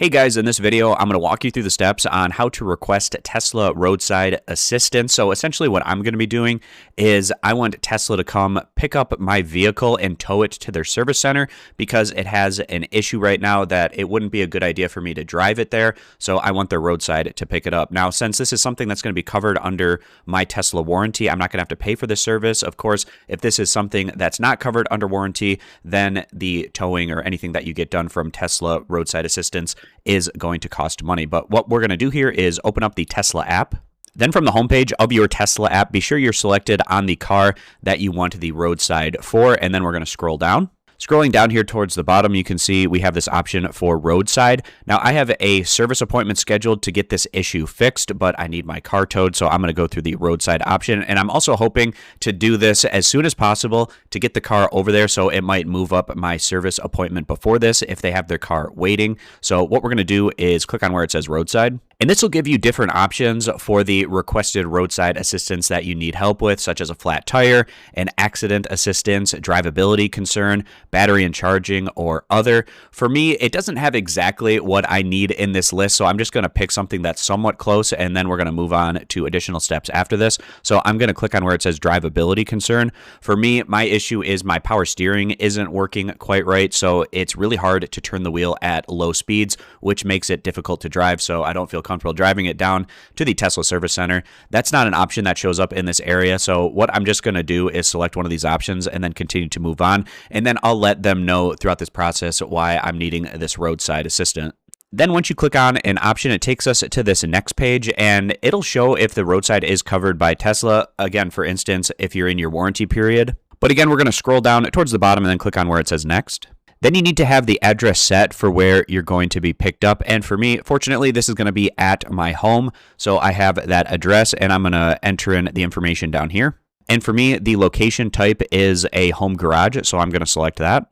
Hey guys, in this video, I'm going to walk you through the steps on how to request Tesla Roadside Assistance. So essentially what I'm going to be doing is I want Tesla to come pick up my vehicle and tow it to their service center because it has an issue right now that it wouldn't be a good idea for me to drive it there. So I want their roadside to pick it up. Now, since this is something that's going to be covered under my Tesla warranty, I'm not going to have to pay for this service. Of course, if this is something that's not covered under warranty, then the towing or anything that you get done from Tesla Roadside Assistance is going to cost money. But what we're going to do here is open up the Tesla app. Then from the homepage of your Tesla app, be sure you're selected on the car that you want the roadside for, and then we're going to scroll down. Scrolling down here towards the bottom, you can see we have this option for roadside. Now, I have a service appointment scheduled to get this issue fixed, but I need my car towed, so I'm going to go through the roadside option. And I'm also hoping to do this as soon as possible to get the car over there, so it might move up my service appointment before this if they have their car waiting. So what we're going to do is click on where it says roadside. And this will give you different options for the requested roadside assistance that you need help with, such as a flat tire, an accident assistance, drivability concern, battery and charging, or other. For me, it doesn't have exactly what I need in this list, so I'm just going to pick something that's somewhat close, and then we're going to move on to additional steps after this. So I'm going to click on where it says drivability concern. For me, my issue is my power steering isn't working quite right, so it's really hard to turn the wheel at low speeds, which makes it difficult to drive, so I don't feel comfortable driving it down to the Tesla service center. That's not an option that shows up in this area. So what I'm just going to do is select one of these options and then continue to move on. And then I'll let them know throughout this process why I'm needing this roadside assistant. Then once you click on an option, it takes us to this next page and it'll show if the roadside is covered by Tesla. Again, for instance, if you're in your warranty period. But again, we're going to scroll down towards the bottom and then click on where it says next. Then you need to have the address set for where you're going to be picked up. And for me, fortunately, this is going to be at my home. So I have that address and I'm going to enter in the information down here. And for me, the location type is a home garage. So I'm going to select that.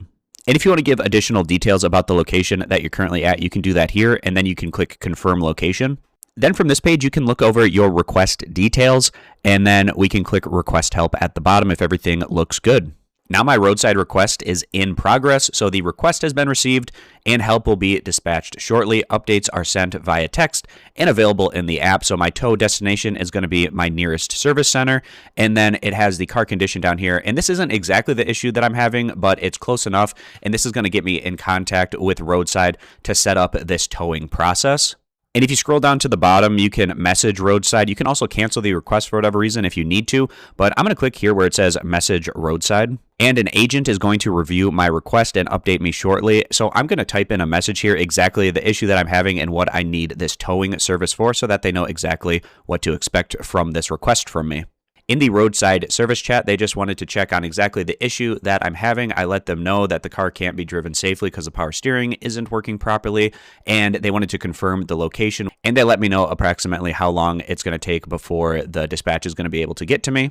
And if you want to give additional details about the location that you're currently at, you can do that here. And then you can click confirm location. Then from this page, you can look over your request details. And then we can click request help at the bottom if everything looks good. Now my roadside request is in progress, so the request has been received and help will be dispatched shortly. Updates are sent via text and available in the app. So my tow destination is going to be my nearest service center, and then it has the car condition down here. And this isn't exactly the issue that I'm having, but it's close enough, and this is going to get me in contact with roadside to set up this towing process. And if you scroll down to the bottom, you can message roadside. You can also cancel the request for whatever reason if you need to, but I'm going to click here where it says message roadside. And an agent is going to review my request and update me shortly. So I'm going to type in a message here, exactly the issue that I'm having and what I need this towing service for so that they know exactly what to expect from this request from me. In the roadside service chat, they just wanted to check on exactly the issue that I'm having. I let them know that the car can't be driven safely because the power steering isn't working properly, and they wanted to confirm the location, and they let me know approximately how long it's going to take before the dispatch is going to be able to get to me.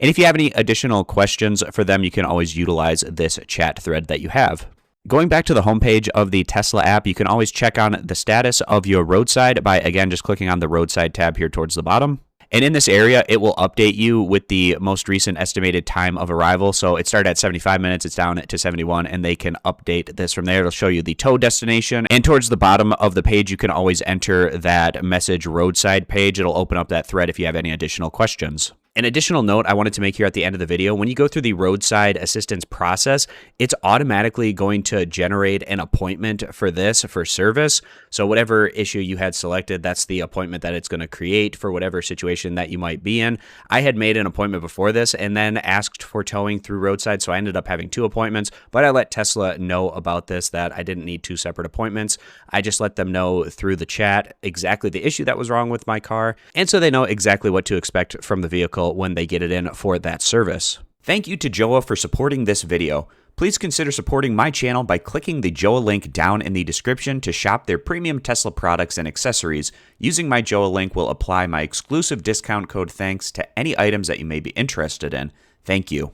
And if you have any additional questions for them, you can always utilize this chat thread that you have. Going back to the homepage of the Tesla app, you can always check on the status of your roadside by, again, just clicking on the roadside tab here towards the bottom. And in this area, it will update you with the most recent estimated time of arrival. So it started at 75 minutes, it's down to 71, and they can update this from there. It'll show you the tow destination. And towards the bottom of the page, you can always enter that message roadside page. It'll open up that thread if you have any additional questions. An additional note I wanted to make here at the end of the video, when you go through the roadside assistance process, it's automatically going to generate an appointment for this for service. So whatever issue you had selected, that's the appointment that it's going to create for whatever situation that you might be in. I had made an appointment before this and then asked for towing through roadside, so I ended up having 2 appointments, but I let Tesla know about this, that I didn't need 2 separate appointments. I just let them know through the chat exactly the issue that was wrong with my car, and so they know exactly what to expect from the vehicle when they get it in for that service. Thank you to Joa for supporting this video. Please consider supporting my channel by clicking the Joa link down in the description to shop their premium Tesla products and accessories. Using my Joa link will apply my exclusive discount code thanks to any items that you may be interested in. Thank you.